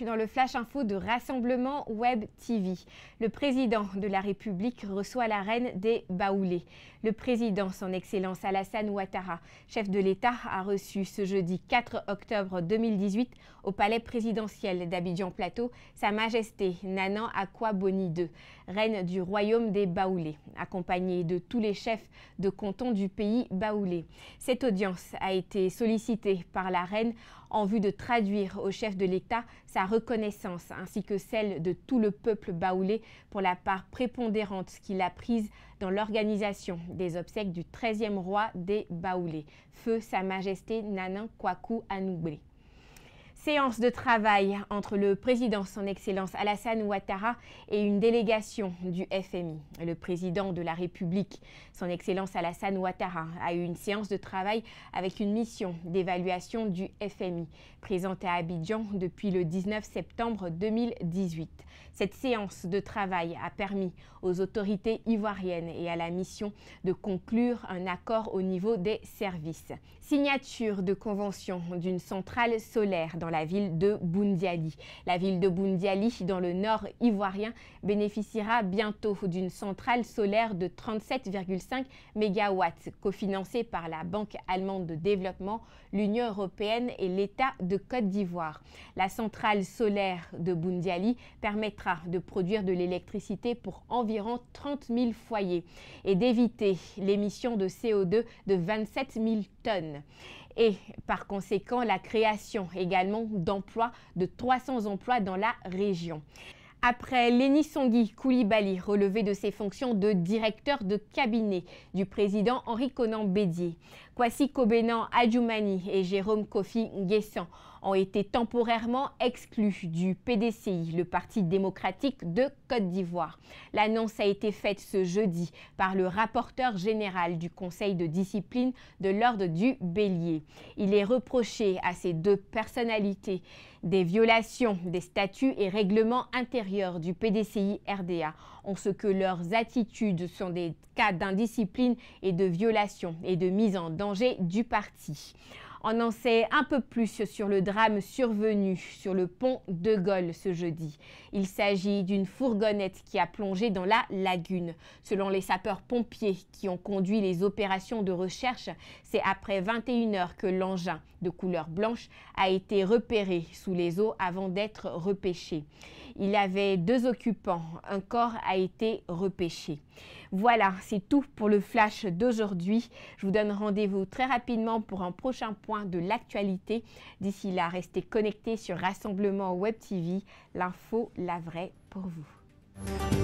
dans le Flash Info de Rassemblement Web TV. Le président de la République reçoit la reine des Baoulés. Le président, son Excellence Alassane Ouattara, chef de l'État, a reçu ce jeudi 4 octobre 2018 au palais présidentiel d'Abidjan-Plateau Sa Majesté Nanan Akwa-Boni II, reine du royaume des Baoulés, accompagnée de tous les chefs de canton du pays baoulé. Cette audience a été sollicitée par la reine en vue de traduire au chef de l'État sa reconnaissance ainsi que celle de tout le peuple baoulé pour la part prépondérante qu'il a prise dans l'organisation des obsèques du 13e roi des Baoulés, feu Sa Majesté Nanan Kwaku Anoubré. Séance de travail entre le président, son Excellence Alassane Ouattara, et une délégation du FMI. Le président de la République, son Excellence Alassane Ouattara, a eu une séance de travail avec une mission d'évaluation du FMI, présente à Abidjan depuis le 19 septembre 2018. Cette séance de travail a permis aux autorités ivoiriennes et à la mission de conclure un accord au niveau des services. Signature de convention d'une centrale solaire dans la ville de Boundiali. La ville de Boundiali, dans le nord ivoirien, bénéficiera bientôt d'une centrale solaire de 37,5 MW, cofinancée par la Banque allemande de développement, l'Union européenne et l'État de Côte d'Ivoire. La centrale solaire de Boundiali permettra de produire de l'électricité pour environ 30 000 foyers et d'éviter l'émission de CO2 de 27 000 tonnes. Et par conséquent, la création également d'emplois, de 300 emplois dans la région. Après Léni Songui Koulibaly, relevé de ses fonctions de directeur de cabinet du président Henri Konan Bédié, Kwasi Kobenan Adjoumani et Jérôme Kofi Nguessan ont été temporairement exclus du PDCI, le Parti démocratique de Côte d'Ivoire. L'annonce a été faite ce jeudi par le rapporteur général du Conseil de discipline de l'Ordre du Bélier. Il est reproché à ces deux personnalités des violations des statuts et règlements intérieurs du PDCI-RDA, en ce que leurs attitudes sont des cas d'indiscipline et de violation et de mise en danger du parti. On en sait un peu plus sur le drame survenu sur le pont de Gaulle ce jeudi. Il s'agit d'une fourgonnette qui a plongé dans la lagune. Selon les sapeurs-pompiers qui ont conduit les opérations de recherche, c'est après 21 heures que l'engin de couleur blanche a été repéré sous les eaux avant d'être repêché. Il avait 2 occupants. Un corps a été repêché. Voilà, c'est tout pour le flash d'aujourd'hui. Je vous donne rendez-vous très rapidement pour un prochain point de l'actualité. D'ici là, restez connectés sur Rassemblement Web TV, l'info, la vraie pour vous.